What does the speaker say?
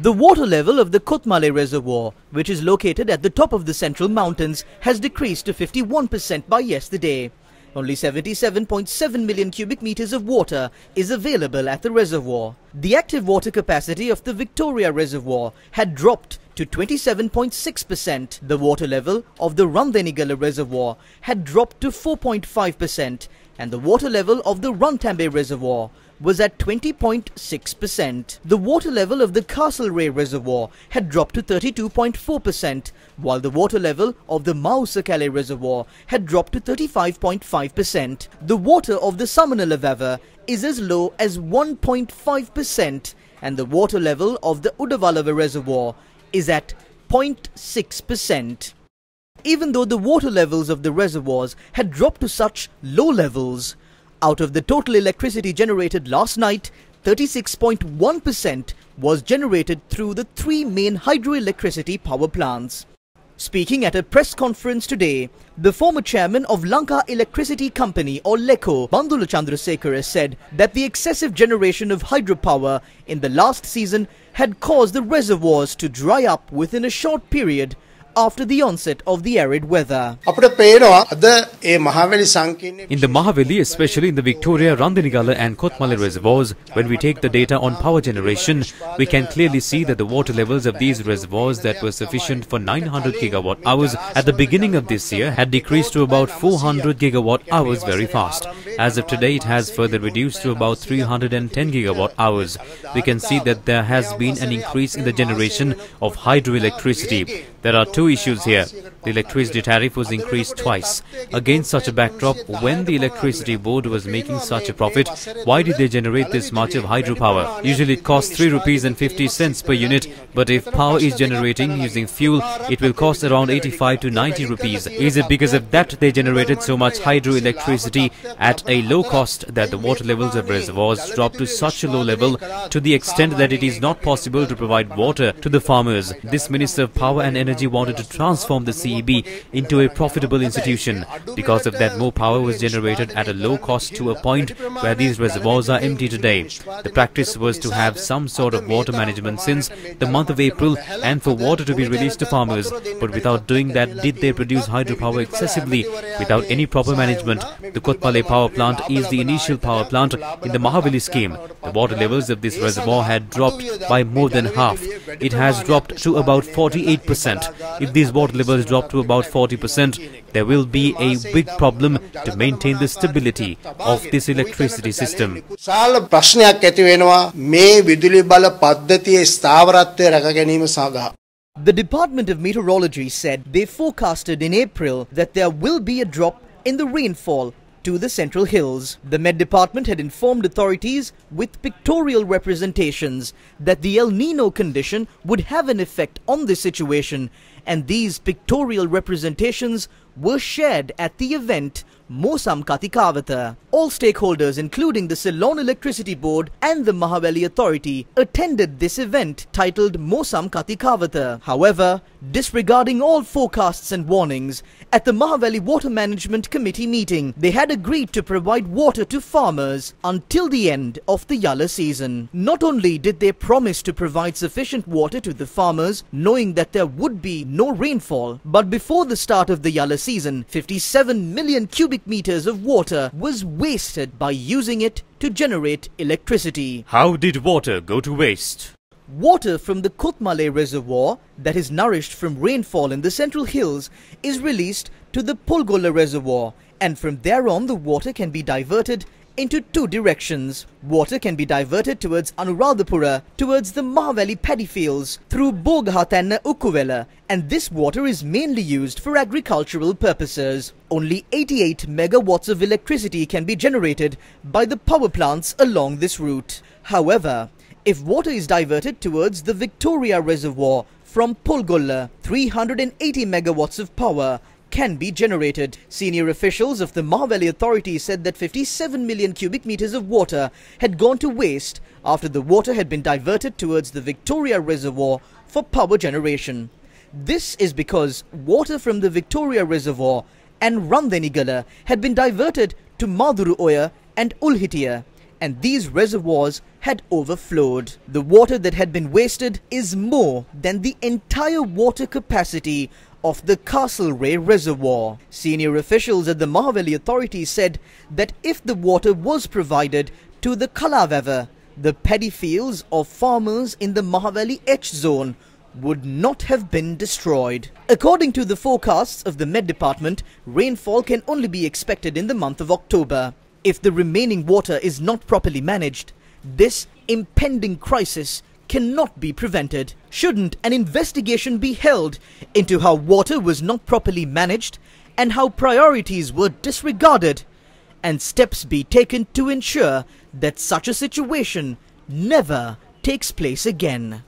The water level of the Kotmale reservoir, which is located at the top of the central mountains, has decreased to 51% by yesterday. Only 77.7 million cubic meters of water is available at the reservoir. The active water capacity of the Victoria reservoir had dropped to 27.6%. The water level of the Randhenigala reservoir had dropped to 4.5%, and the water level of the Rantambe reservoir was at 20.6%. The water level of the Castlereagh reservoir had dropped to 32.4%, while the water level of the Mausakale reservoir had dropped to 35.5%. The water of the Samanala is as low as 1.5%, and the water level of the Udavalava reservoir is at 0.6%. Even though the water levels of the reservoirs had dropped to such low levels, out of the total electricity generated last night, 36.1% was generated through the three main hydroelectricity power plants. Speaking at a press conference today, the former chairman of Lanka Electricity Company or LECO, Bandula Chandrasekara, said that the excessive generation of hydropower in the last season had caused the reservoirs to dry up within a short period after the onset of the arid weather. In the Mahaveli, especially in the Victoria, Randhenigala and Kotmale reservoirs, when we take the data on power generation, we can clearly see that the water levels of these reservoirs that were sufficient for 900 gigawatt hours at the beginning of this year had decreased to about 400 gigawatt hours very fast. As of today, it has further reduced to about 310 gigawatt hours. We can see that there has been an increase in the generation of hydroelectricity. There are two issues here. The electricity tariff was increased twice. Against such a backdrop, when the electricity board was making such a profit, why did they generate this much of hydropower? Usually it costs 3 rupees and 50 cents per unit, but if power is generating using fuel, it will cost around 85 to 90 rupees. Is it because of that they generated so much hydroelectricity at a low cost that the water levels of reservoirs dropped to such a low level to the extent that it is not possible to provide water to the farmers? This Minister of Power and Energy wanted to transform the CEB into a profitable institution. Because of that, more power was generated at a low cost to a point where these reservoirs are empty today. The practice was to have some sort of water management since the month of April and for water to be released to farmers. But without doing that, did they produce hydropower excessively without any proper management? The Kotmale power plant is the initial power plant in the Mahaveli scheme. The water levels of this reservoir had dropped by more than half. It has dropped to about 48%. If these water levels drop to about 40%, there will be a big problem to maintain the stability of this electricity system. The Department of Meteorology said they forecasted in April that there will be a drop in the rainfall to the Central Hills. The Met Department had informed authorities with pictorial representations that the El Nino condition would have an effect on this situation, and these pictorial representations were shared at the event Mosam Katikawata. All stakeholders, including the Ceylon Electricity Board and the Mahaveli Authority, attended this event titled Mosam Katikawata. However, disregarding all forecasts and warnings, at the Mahaveli Water Management Committee meeting, they had agreed to provide water to farmers until the end of the Yalla season. Not only did they promise to provide sufficient water to the farmers, knowing that there would be no rainfall, but before the start of the Yalla season, 57 million cubic meters of water was wasted by using it to generate electricity. How did water go to waste? Water from the Kotmale reservoir, that is nourished from rainfall in the Central Hills, is released to the Polgola reservoir, and from there on the water can be diverted into two directions. Water can be diverted towards Anuradhapura, towards the Mahaveli paddy fields, through Boghatana Ukuvela, and this water is mainly used for agricultural purposes. Only 88 megawatts of electricity can be generated by the power plants along this route. However, if water is diverted towards the Victoria reservoir from Polgola, 380 megawatts of power can be generated. Senior officials of the Mahaveli Authority said that 57 million cubic meters of water had gone to waste after the water had been diverted towards the Victoria reservoir for power generation. This is because water from the Victoria reservoir and Randhenigala had been diverted to Maduru Oya and Ulhitia. and these reservoirs had overflowed. The water that had been wasted is more than the entire water capacity of the Castlereagh Reservoir. Senior officials at the Mahaveli Authority said that if the water was provided to the Kallavava, the paddy fields of farmers in the Mahaveli H zone would not have been destroyed. According to the forecasts of the Met Department, rainfall can only be expected in the month of October. If the remaining water is not properly managed, this impending crisis cannot be prevented. Shouldn't an investigation be held into how water was not properly managed and how priorities were disregarded, and steps be taken to ensure that such a situation never takes place again?